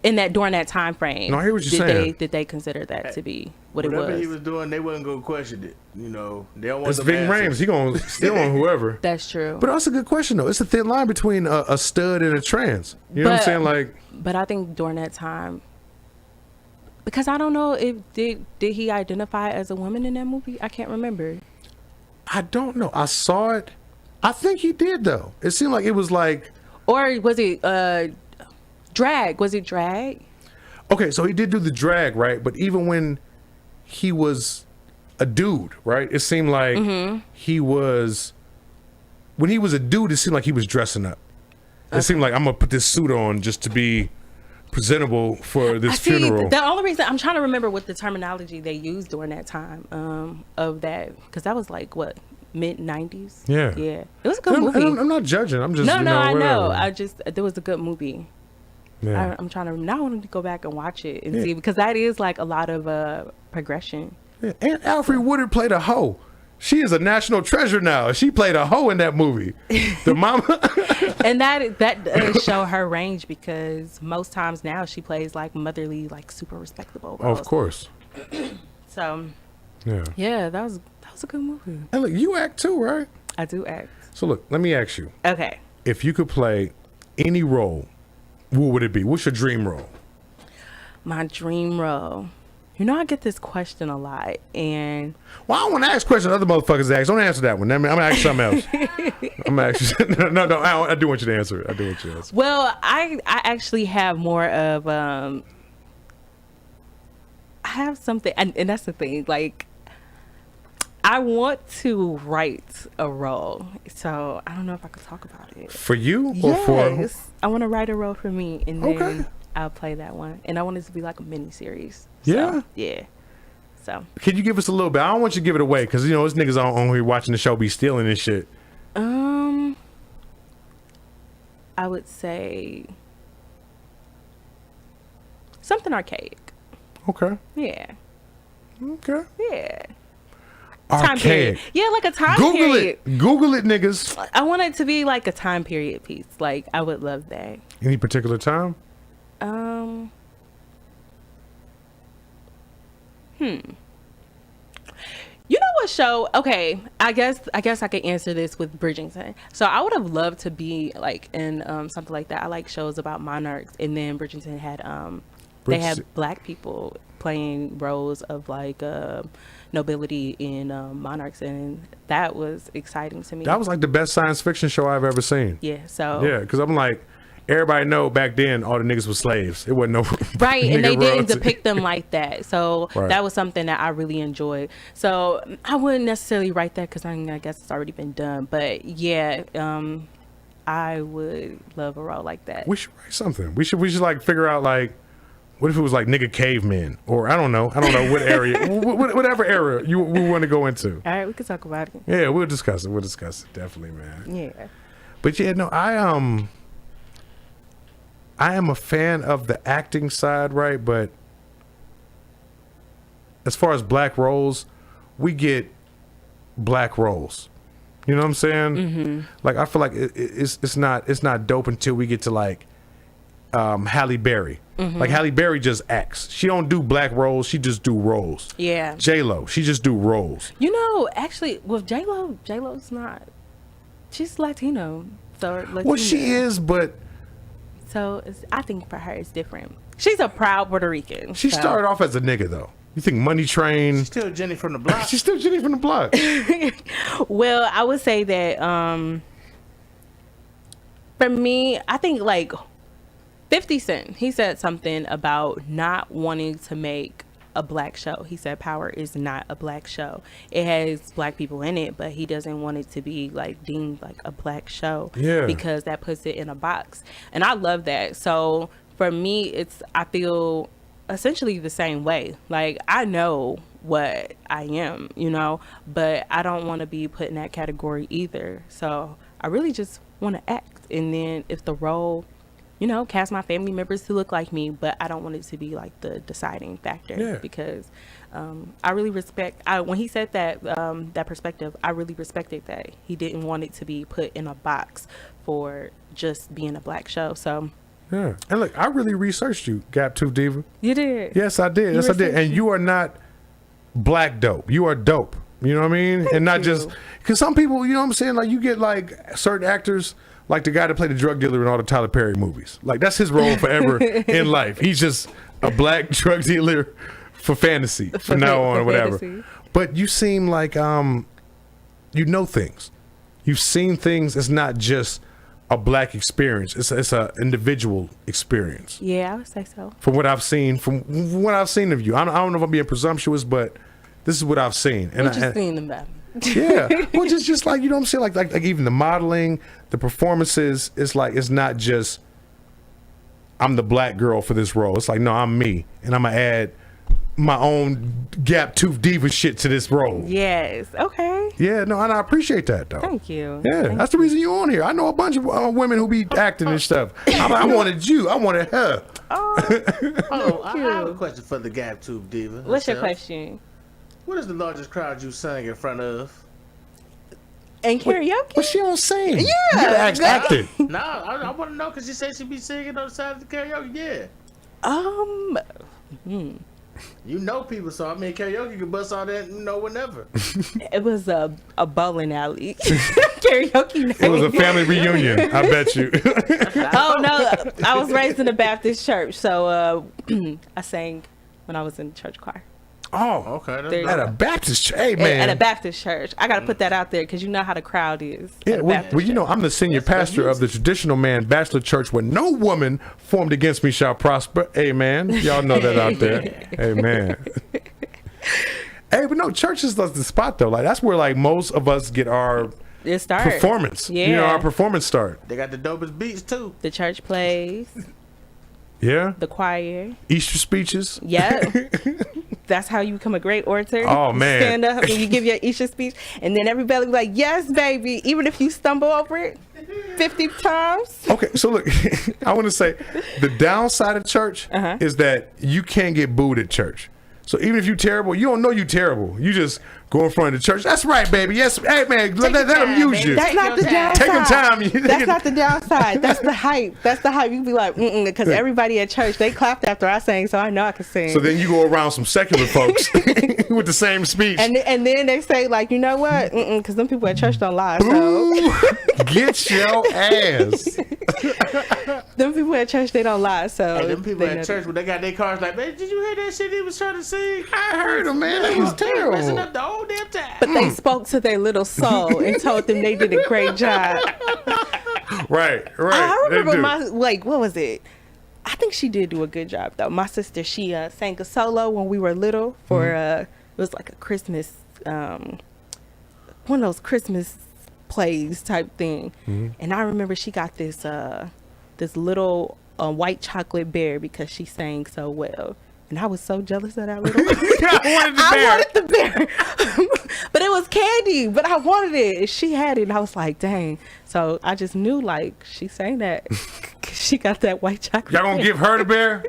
During that time frame. No, I hear what you're saying. Did they consider that to be what it Whatever was? he was doing, they wasn't gonna question it. You know, they don't want It's the Ving Rhames. answers. He gonna steal on whoever. That's true. But that's a good question though. It's a thin line between a stud and a trans. You know what I'm saying? Like, But I think during that time, because I don't know if did he identify as a woman in that movie? I can't remember. I don't know. I saw it. I think he did though. It seemed like it was like. Or was it drag? Was it drag? Okay, so he did do the drag, right? But even when he was a dude, right? It seemed like he was. When he was a dude, it seemed like he was dressing up. It seemed like I'm gonna put this suit on just to be presentable for this funeral. The only reason I'm trying to remember what the terminology they used during that time of that, because that was like what, mid 90s. Yeah. It was a good movie. I'm not judging. I'm just no, I know. whatever. There was a good movie. Yeah. I'm trying to now. I want to go back and watch it and see, because that is like a lot of progression. Yeah. And Alfred Woodard played a hoe. She is a national treasure now. She played a hoe in that movie. The mama. And that does show her range, because most times now she plays like motherly, like super respectable roles. Of course. So Yeah. that was a good movie. And look, you act too, right? I do act. So look, let me ask you. Okay. If you could play any role, what would it be? What's your dream role? My dream role. You know, I get this question a lot, and Well, I don't want to ask questions other motherfuckers ask. Don't answer that one. I'm gonna ask something else. I'm gonna ask you. No. I do want you to answer it. I do want you to answer. well, I actually have more of I have something, and that's the thing. Like, I want to write a role, so I don't know if I could talk about it. For you or for? Yes, I want to write a role for me, and then Okay. I'll play that one. And I want it to be like a mini series. Yeah? Yeah. So Can you give us a little bit? I don't want you to give it away because those niggas on here watching the show be stealing this shit. I would say something archaic. Okay. Yeah. Okay. Yeah. Time Archaic. period. Yeah, like a time Google period. it. Google it, niggas. I want it to be like a time period piece. Like, I would love that. Any particular time? You know what show? Okay, I guess I could answer this with Bridgerton. So I would have loved to be like in something like that. I like shows about monarchs, and then Bridgerton had They had black people playing roles of like nobility in monarchs, and that was exciting to me. That was like the best science fiction show I've ever seen. Yeah, so Yeah, because I'm like, everybody know back then all the niggas was slaves. It wasn't no right, and nigga they didn't royalty. depict them like that. So Right. that was something that I really enjoyed. So I wouldn't necessarily write that because I guess it's already been done. But yeah, I would love a role like that. We should write something. We should like figure out like, what if it was like nigga cavemen, or I don't know what area, whatever era we want to go into. All right, we can talk about it. Yeah, we'll discuss it. We'll discuss it definitely, man. Yeah. But yeah, no, I am a fan of the acting side, right? But as far as black roles, we get black roles. You know what I'm saying? Mm-hmm. Like I feel like it's not dope until we get to like Halle Berry. Mm-hmm. Like Halle Berry just acts. She don't do black roles. She just do roles. Yeah. J-Lo, she just do roles. You know, actually, with J-Lo's not. She's Latino. So Latino. Well, she is, but So I think for her it's different. She's a proud Puerto Rican. she so. started off as a nigga though. You think Money Train? Still Jenny from the block. She's still Jenny from the block. Well, I would say that for me, I think like 50 Cent, he said something about not wanting to make a black show. He said Power is not a black show. It has black people in it, but he doesn't want it to be like deemed like a black show. Yeah. Because that puts it in a box. And I love that. So for me, I feel essentially the same way. Like I know what I am, you know, but I don't want to be put in that category either. So I really just want to act. And then if the role, you know, cast my family members who look like me, but I don't want it to be like the deciding factor. Yeah. Because I really respect, when he said that, that perspective, I really respected that. He didn't want it to be put in a box for just being a black show. So Yeah. And look, I really researched you, Gap Tooth Diva. you did. Yes, I did. Yes, I did. researched And you are not black dope. You are dope. You know what I mean? And not you. just because some people, you know what I'm saying? Like you get like certain actors, like the guy that played the drug dealer in all the Tyler Perry movies. Like that's his role forever in life. He's just a black drug dealer for fantasy from now on or whatever. fantasy. But you seem like you know things. You've seen things. It's not just a black experience. It's a individual experience. Yeah, I would say so. From what I've seen of you, I don't know if I'm being presumptuous, but this is what I've seen. And What you seen about me? yeah, well, just like, you know what I'm saying, like even the modeling, the performances. It's like it's not just I'm the black girl for this role. It's like no, I'm me, and I'm gonna add my own Gap Tooth Diva shit to this role. Yes. Okay. Yeah, no, and I appreciate that though. Thank you. Yeah, Thank that's the reason you're on here. I know a bunch of women who be acting and stuff. I wanted you. I wanted her. Oh, I have a you. question for the Gap Tube Diva. What's your herself. question? What is the largest crowd you sang in front of? And karaoke? But she don't sing. Yeah, You gotta ask acting. No, I want to know because she said she be singing on the side of the karaoke. Yeah. You know people, so I mean karaoke can bust all that, you know, whenever. It was a bowling alley karaoke night. It was a family reunion, I bet you. Oh no, I was raised in a Baptist church, so I sang when I was in church choir. Oh, Okay, that's There you at go. a Baptist church. Hey, man. At a Baptist church. I gotta put that out there because you know how the crowd is. Yeah, at a well, Baptist well, you know, church. I'm the senior pastor of the traditional man bachelor church where no woman formed against me shall prosper. Amen. Y'all know that out there. Amen. Hey, but no, church is the spot though. Like that's where like most of us get our It started. performance. Yeah. You know, our performance start. They got the dopest beats too. The church plays, Yeah. the choir. Easter speeches. Yeah. That's how you become a great orator. Oh, You man. stand up and you give your Easter speech, and then everybody be like, "Yes, baby," even if you stumble over it 50 times. Okay, so look, I want to say the downside of church is that you can't get booed at church. So even if you're terrible, you don't know you're terrible. You just Go in front of the church. That's right, baby. Yes, hey man, let them use you. That's not the downside. Take your time. That's not the downside. That's the hype. That's the hype. You be like, because everybody at church, they clapped after I sang, so I know I can sing. So then you go around some secular folks with the same speech. And then they say, like, you know what? Because them people at church don't lie. So Get your ass. them people at church, they don't lie. So Hey, them people at church when they got their cars like, man, did you hear that shit he was trying to sing? I heard him, man. That was Messing terrible. up the whole damn time. But they spoke to their little soul and told them they did a great job. Right. I They remember do. what was it? I think she did do a good job though. My sister, she sang a solo when we were little for it was like a Christmas, one of those Christmas plays type thing. And I remember she got this this little white chocolate bear because she sang so well. And I was so jealous of that little. I wanted the bear, but it was candy. But I wanted it. She had it, and I was like, "Dang!" So I just knew, like, she sang that. She got that white chocolate. Y'all gonna give her the bear?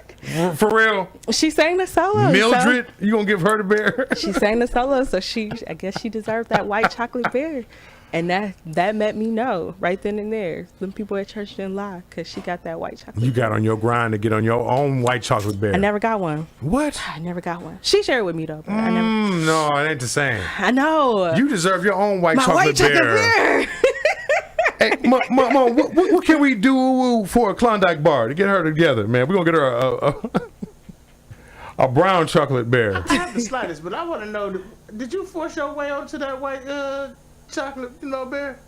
For real? She sang the solo. Mildred, you gonna give her the bear? She sang the solo, so I guess she deserved that white chocolate bear. And that let me know right then and there. Them people at church didn't lie because she got that white chocolate. You got on your grind to get on your own white chocolate bear. I never got one. What? I never got one. She shared with me though. But I never. No, it ain't the same. I know. You deserve your own white My chocolate white chocolate bear. bear. Hey, Mom, what can we do for a Klondike bar to get her together, man? We're gonna get her a brown chocolate bear. I have the slightest, but I want to know, did you force your way onto that white chocolate, bear?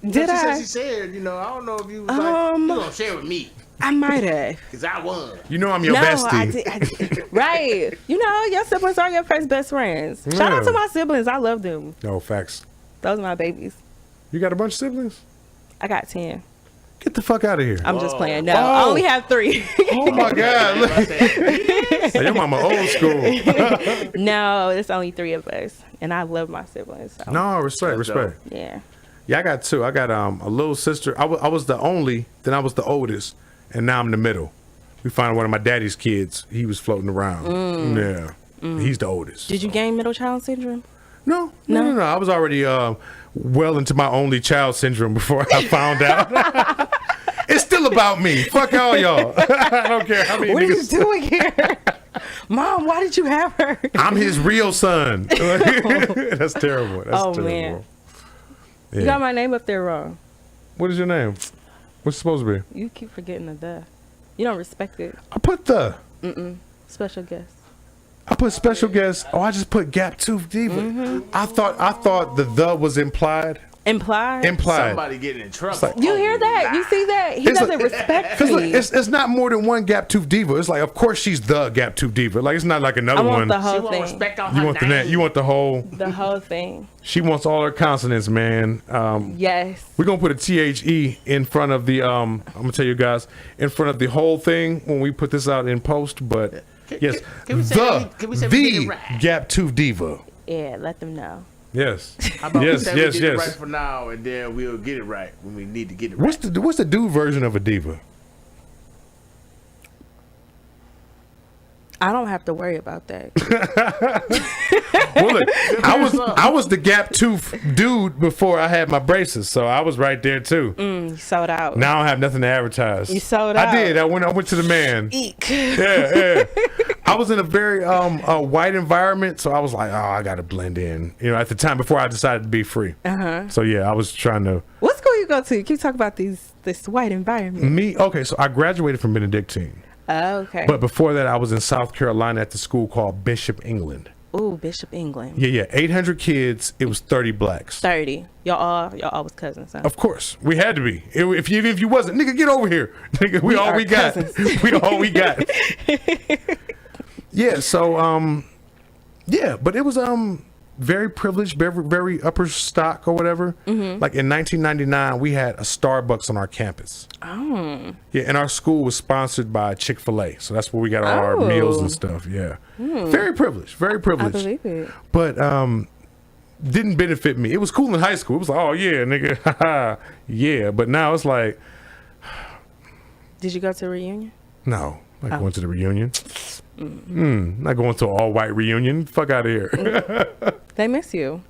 Did she I? Said she said, I don't know if you was like, you gonna share with me, I might have. because I won. You know I'm your bestie. I did. Right. Your siblings are your first best friends. Shout out to my siblings. I love them. No, facts. Those are my babies. You got a bunch of siblings? I got 10. Get the fuck out of here. I'm just playing. No, I only have 3. Oh my God. Look. Hey, your mama old school. No, it's only 3 of us. And I love my siblings. So. No, respect. Yeah. Yeah, I got 2. I got a little sister. I was the only, then I was the oldest, and now I'm the middle. We found one of my daddy's kids. He was floating around. Yeah. He's the oldest. Did you gain middle child syndrome? No. I was already well into my only child syndrome before I found out. It's still about me. Fuck all y'all. I don't care how many What are you niggas. doing here? Mom, why did you have her? I'm his real son. That's terrible. That's Oh, terrible. man. Yeah. You got my name up there wrong. What is your name? What's it supposed to be? You keep forgetting the. You don't respect it. I put the. Special guest. I put special guest. Oh, I just put Gap Tooth Diva. I thought the was implied. Implied? Somebody getting in trouble. like- You hear that? You see that? He It's doesn't like- respect Cause look, me. it's not more than one Gap Tooth Diva. It's like, of course she's the Gap Tooth Diva. Like it's not like another I want one. the She whole want thing. respect on You her want the name. you want the whole. The whole thing. She wants all her consonants, man. Yes. We're gonna put a THE in front of the. I'm gonna tell you guys in front of the whole thing when we put this out in post. But yes, can we say we get it the right? Gap Tooth Diva. Yeah, let them know. Yes. How about we yes. say we Yes. get it right Yes. for now, and then we'll get it right when we need to get it right. What's the dude version of a diva? I don't have to worry about that. Well, look, I was the Gap Tooth dude before I had my braces, so I was right there too. You sold out. Now I have nothing to advertise. You sold I out. did. I went to the man. Eek. Yeah. I was in a very white environment, so I was like, oh, I gotta blend in. At the time before I decided to be free. So yeah, I was trying to. What school you go to? You keep talking about this white environment. Okay, so I graduated from Benedictine, Oh, okay. but before that, I was in South Carolina at the school called Bishop England. Ooh, Bishop England. Yeah, 800 kids. It was 30 blacks. 30. Y'all was cousins, huh? Of course, we had to be. If you wasn't, nigga, get over here. Nigga, we all are we got. cousins. We all we got. Yeah. So yeah, but it was very privileged, very upper stock or whatever. Like in 1999, we had a Starbucks on our campus. Oh. Yeah, and our school was sponsored by Chick-fil-A, so that's where we got all our meals and stuff. Yeah. Very privileged. Very I privileged. believe it. But didn't benefit me. It was cool in high school. It was like, oh yeah, nigga, haha, yeah. But now it's like, Did you go to a reunion? no. Like went to the reunion. Not going to an all-white reunion. Fuck out of here. They miss you.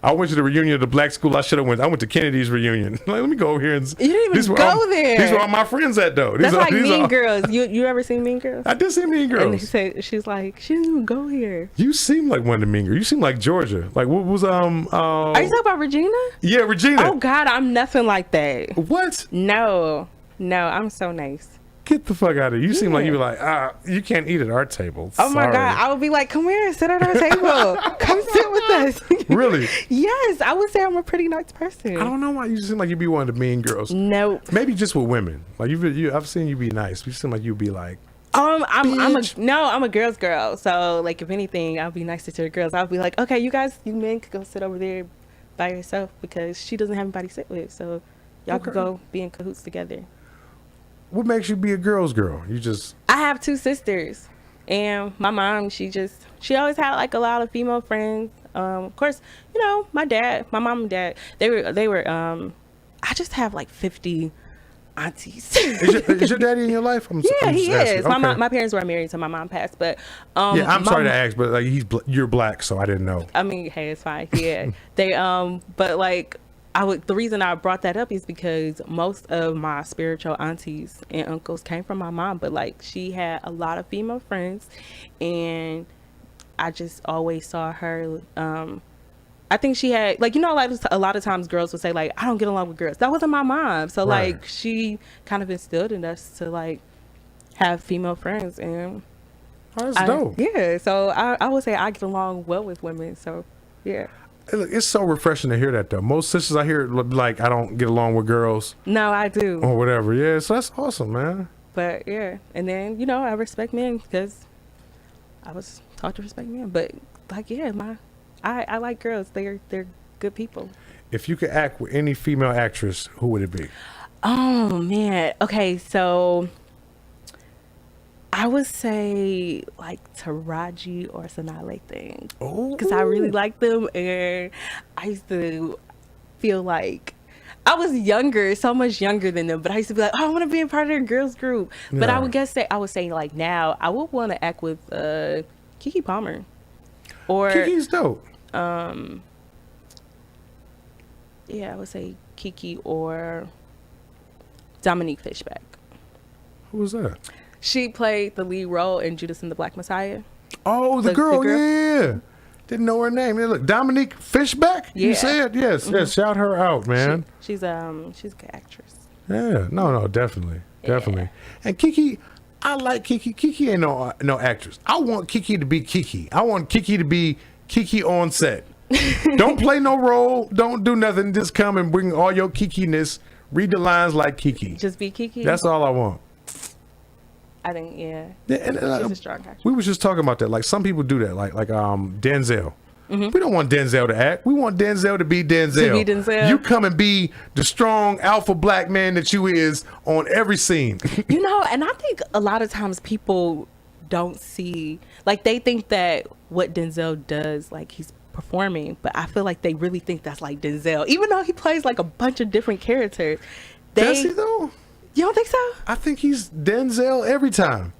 I went to the reunion of the black school. I went to Kennedy's reunion. Like, let me go over here and. You didn't even go there. These were all my friends at though. That's like Mean Girls. You ever seen Mean Girls? I did see Mean Girls. And she's like, she didn't even go here. You seem like one of the Mean Girls. You seem like Georgia. Like what was Are you talking about Regina? Yeah, Regina. Oh God, I'm nothing like that. What? No, I'm so nice. Get the fuck out of here. You seem like you were like, you can't eat at our table. Oh my Sorry. God, I would be like, come here, sit at our table. Come sit with us. Really? Yes, I would say I'm a pretty nice person. I don't know why you seem like you'd be one of the Mean Girls. Nope. Maybe just with women. Like I've seen you be nice. You seem like you'd be like. I'm a girl's girl. So like, if anything, I'll be nicer to the girls. I'll be like, okay, you men could go sit over there by yourself because she doesn't have anybody to sit with. So y'all could go be in cahoots together. What makes you be a girl's girl? I have 2 sisters, and my mom, she always had like a lot of female friends. Of course, my mom and dad, they were I just have like 50 aunties. Is your daddy in your life? Yeah, he is. Okay. My parents were married, so my mom passed. But yeah, I'm sorry to ask, but like you're black, so I didn't know. I mean, hey, it's fine. Yeah, they but like. The reason I brought that up is because most of my spiritual aunties and uncles came from my mom, but like she had a lot of female friends, and I just always saw her. I think she had like a lot of times girls would say like I don't get along with girls. That wasn't my mom, so Right. like she kind of instilled in us to like have female friends, and That's dope. Yeah, so I would say I get along well with women. So yeah. Hey, look, it's so refreshing to hear that though. Most sisters I hear like I don't get along with girls No, I do. or whatever. Yeah, so that's awesome, man. But yeah, and then I respect men because I was taught to respect men. But like I like girls. They're good people. If you could act with any female actress, who would it be? Oh man. Okay, so I would say like Taraji or Sanaa thing. Oh, Because I really like them, and I used to feel like I was younger, so much younger than them, but I used to be like, oh, I want to be a part of their girls group. But I would say like now I would want to act with Keke Palmer, or Kiki's dope. Yeah, I would say Keke or Dominique Fishback. Who was that? She played the lead role in Judas and the Black Messiah. Oh, the girl. Yeah. Didn't know her name. Yeah, look, Dominique Fishback. You Yeah. said yes. Yes. Shout her out, man. She's a good actress. Yeah. No. Definitely. And Keke, I like Keke. Keke ain't no actress. I want Keke to be Keke. I want Keke to be Keke on set. Don't play no role. Don't do nothing. Just come and bring all your Keke-ness. Read the lines like Keke. Just be Keke. That's all I want. I think Yeah, she's a strong actress. we was just talking about that. Like some people do that. Like Denzel. Mm-hmm. We don't want Denzel to act. We want Denzel to be Denzel. To be Denzel. You come and be the strong alpha black man that you is on every scene. And I think a lot of times people don't see, like they think that what Denzel does, like he's performing, but I feel like they really think that's like Denzel, even though he plays like a bunch of different characters. Does he though? You don't think so? I think he's Denzel every time.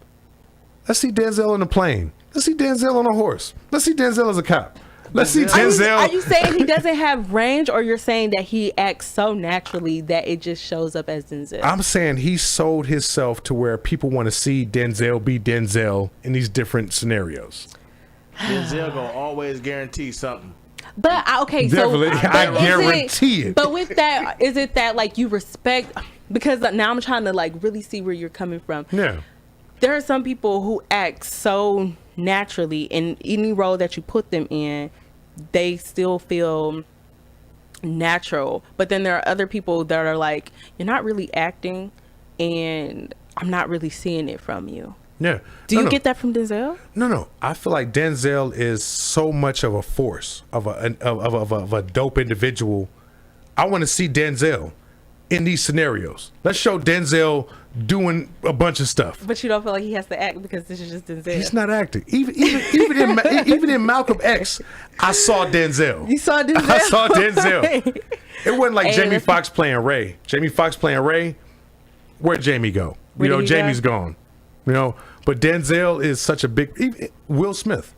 Let's see Denzel on a plane. Let's see Denzel on a horse. Let's see Denzel as a cop. Let's see Denzel. Are you saying he doesn't have range, or you're saying that he acts so naturally that it just shows up as Denzel? I'm saying he sold himself to where people want to see Denzel be Denzel in these different scenarios. Denzel gonna always guarantee something. But okay, Definitely. so I guarantee it. But with that, is it that like you respect? Because now I'm trying to like really see where you're coming from. Yeah. There are some people who act so naturally in any role that you put them in, they still feel natural. But then there are other people that are like, you're not really acting, and I'm not really seeing it from you. Yeah. Do you get that from Denzel? No. I feel like Denzel is so much of a force of a dope individual. I want to see Denzel in these scenarios. Let's show Denzel doing a bunch of stuff. But you don't feel like he has to act because this is just Denzel. He's not acting. Even in Malcolm X, I saw Denzel. You saw Denzel? I saw Denzel. It wasn't like Hey, Jamie listen. Foxx playing Ray. Jamie Foxx playing Ray. Where'd Jamie go? Where did he go? Jamie's gone. But Denzel is such a big Will Smith.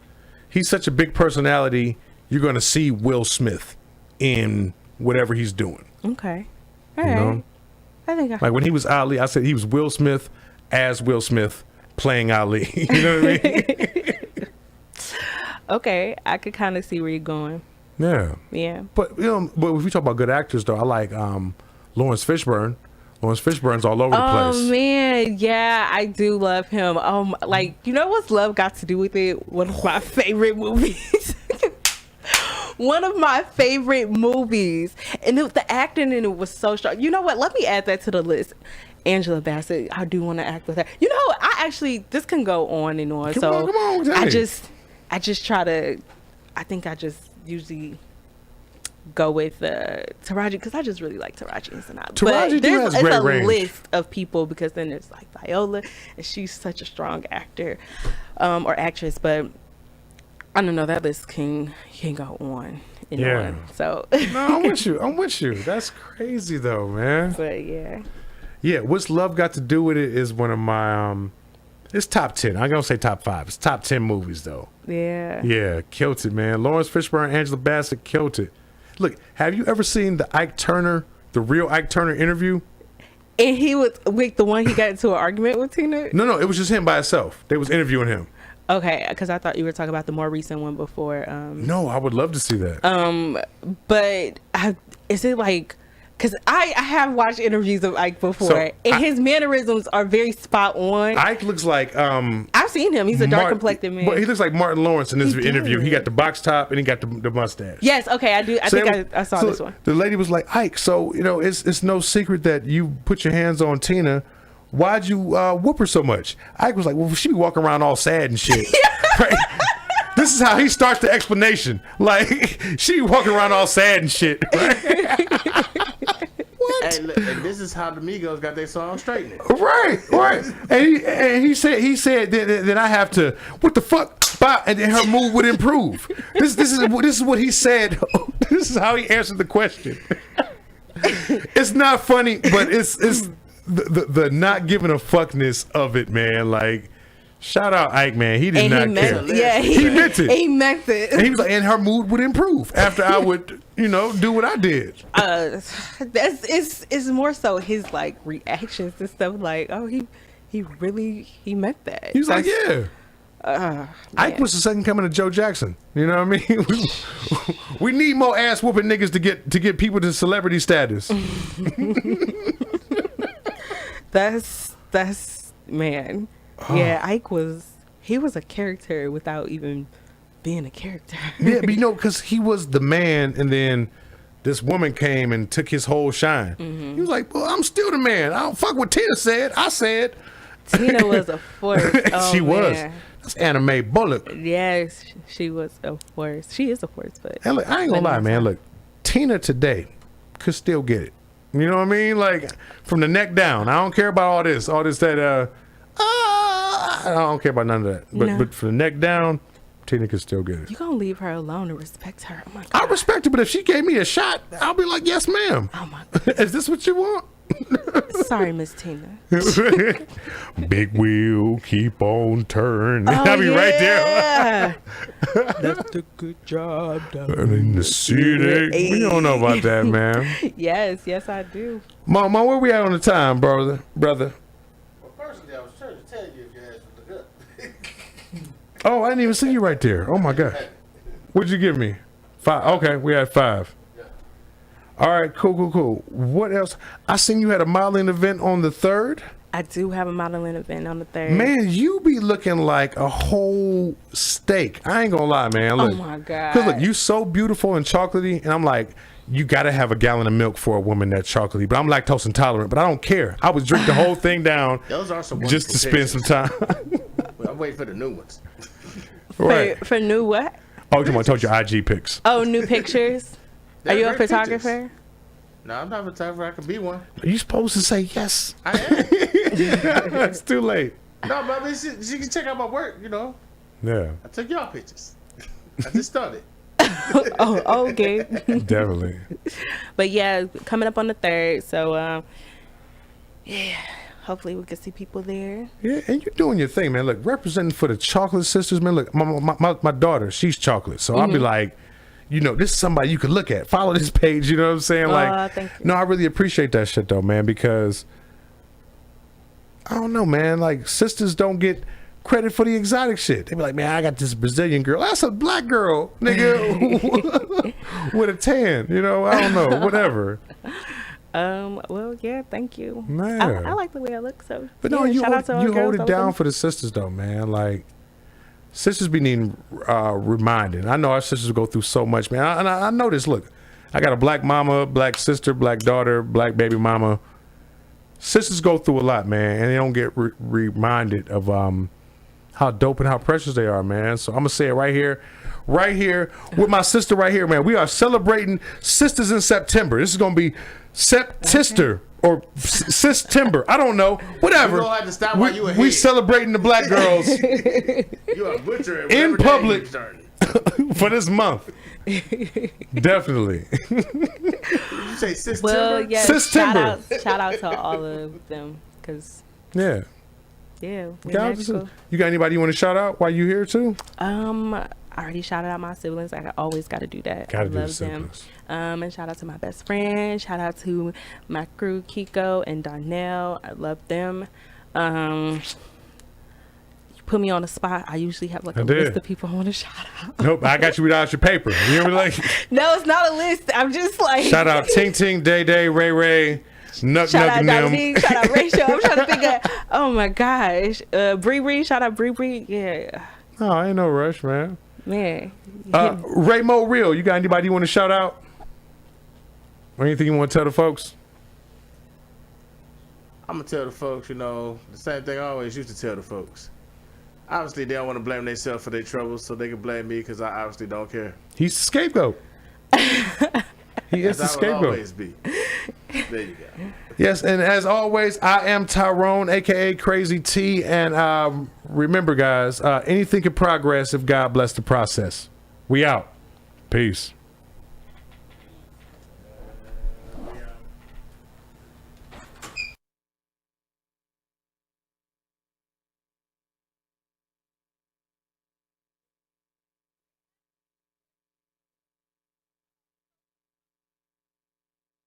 He's such a big personality. You're gonna see Will Smith in whatever he's doing. Okay. All You right. know? I think Like when he was Ali, I said he was Will Smith as Will Smith playing Ali. You know what I mean? okay. I could kind of see where you're going. Yeah. Yeah. But but if we talk about good actors though, I like Lawrence Fishburne. Lawrence Fishburne's all over the place. Oh man, yeah, I do love him. Like, you know what's love got to do with it? One of my favorite movies. One of my favorite movies, and the acting in it was so strong. You know what? Let me add that to the list. Angela Bassett, I do want to act with her. You know, this can go on and on. Come on, Jay. I just try to. I think I just usually go with Taraji because I just really like Taraji and Sanaa. Taraji has it's great a range. list of people because then there's like Viola, and she's such a strong actor or actress. But I don't know, that list can go on and on. So No, I'm with you. That's crazy though, man. but yeah. Yeah, what's love got to do with it is one of my it's top 10. I'm gonna say top 5. It's top 10 movies though. Yeah. Yeah, killed it, man. Lawrence Fishburne, Angela Bassett killed it. Look, have you ever seen the real Ike Turner interview? And he was with the one he got into an argument with Tina? No, it was just him by himself. They was interviewing him. Okay, because I thought you were talking about the more recent one before. No, I would love to see that. But is it like... Because I have watched interviews of Ike before, So, and his mannerisms are very spot on. Ike looks like I've seen him. He's a dark complected man. But he looks like Martin Lawrence in this He interview. does. He got the box top and he got the mustache. Yes, okay, I do. I think I saw this one. The lady was like, Ike, so it's no secret that you put your hands on Tina. Why'd you whoop her so much? Ike was like, well, she be walking around all sad and shit. Right? This is how he starts the explanation. Like, she be walking around all sad and shit. Right? Hey, look, and this is how the Migos got their song straightened. Right. And he said that I have to, what the fuck? And then her mood would improve. This is what he said. This is how he answered the question. It's not funny, but it's the not giving a fuckness of it, man. Like, shout out Ike, man. He did not care. Yeah, he meant it. He meant it. And he was like, and her mood would improve after I would, do what I did. It's more so his like reactions and stuff. Like, oh, he meant that. He was like, yeah. Ike man. was the second coming of Joe Jackson. You know what I mean? We need more ass whooping niggas to get people to celebrity status. That's man. Yeah, Ike was a character without even being a character. Yeah, but because he was the man, and then this woman came and took his whole shine. He was like, well, I'm still the man. I don't fuck what Tina said. I said. Tina was a force. Oh, She was. man. That's Anna Mae Bullock. Yes, she was a force. She is a force, but And look, I ain't gonna lie, man. Look, Tina today could still get it. You know what I mean? Like, from the neck down. I don't care about all this that I don't care about none of that. But No. but from the neck down, Tina could still get it. you gonna leave her alone and respect her. Oh my god. I respect her, but if she gave me a shot, I'll be like, yes, ma'am. Oh my god. Is this what you want? Sorry, Miss Tina. Big wheel, keep on turning. Oh, I'll be right there. yeah. That's a good job done. In the city. We don't know about that, man. Yes, I do. Mama, where we at on the time, brother? Well, personally, I was trying to tell you if your ass would look up. Oh, I didn't even see you right there. Oh my God. What'd you give me? 5. Okay, we had 5. All right, cool. What else? I seen you had a modeling event on the 3rd. I do have a modeling event on the 3rd. Man, you be looking like a whole steak. I ain't gonna lie, man. Look, Oh my God. Cause look, you so beautiful and chocolatey, and I'm like, you gotta have a gallon of milk for a woman that's chocolatey. But I'm lactose intolerant, but I don't care. I would drink the whole thing down Those are some just to spend some time. Well, I'm waiting for the new ones. Right. For new what? Oh, I told you IG pics. Oh, new pictures. Are you a They're great photographer? No, I'm not a photographer. I can be one. Are you supposed to say yes? I am. It's too late. No, but I mean, she can check out my work, Yeah, I took y'all pictures. I just started. Oh, okay. definitely. But yeah, coming up on the 3rd. So, yeah, hopefully we can see people there. Yeah, and you're doing your thing, man. Look, representing for the chocolate sisters, man. Look, my daughter, she's chocolate, so I'll be like, you know, this is somebody you can look at. Follow this page, you know what I'm saying? Like, Thank you. no, I really appreciate that shit though, man, because I don't know, man. Like, sisters don't get credit for the exotic shit. They be like, man, I got this Brazilian girl. That's a black girl, nigga, with a tan. You know, I don't know, whatever. Well, yeah, thank you. Man. I like the way I look, so. But yeah, no, you shout out to all the hold girls it that down listen. for the sisters though, man. Like, sisters be needing reminding. I know our sisters go through so much, man. I know this. Look, I got a black mama, black sister, black daughter, black baby mama. Sisters go through a lot, man, and they don't get reminded of how dope and how precious they are, man. So I'm gonna say it right here with my sister right here, man. We are celebrating Sisters in September. This is gonna be Septister or Sis-timber. I don't know. Whatever. You gonna have to stop while you ahead. We celebrating the black girls You are butchering in whatever day public you started. for this month. Definitely. Did you say sis Well, timber? yeah, Sis-timber. shout out to all of them, cause Yeah. yeah, we're Guys, magical. you got anybody you want to shout out while you here too? I already shouted out my siblings. I always got to do that. Gotta I do the love them. siblings. And shout out to my best friend. Shout out to my crew, Kiko and Darnell. I love them. You put me on the spot. I usually have like I a did. list of people I want to shout out. Nope, I got you without your paper. You know, like No, it's not a list. I'm just like shout out Ting Ting, Day Day, Ray Ray, Nuck Shout Nuck out and them. Dominique, shout out Rachel. I'm trying to think of, oh my gosh. Bree Bree, shout out Bree Bree. Yeah, Oh, ain't no rush, man. man. Ray Mo Real, you got anybody you want to shout out? Or anything you want to tell the folks? I'm gonna tell the folks, you know, the same thing I always used to tell the folks. Obviously, they don't want to blame themselves for their troubles, so they can blame me because I obviously don't care. He's the scapegoat. He is As the I will scapegoat. always be. There you go. Yes, and as always, I am Tyrone, aka Crazy T, and remember, guys, anything can progress if God bless the process. We out. Peace.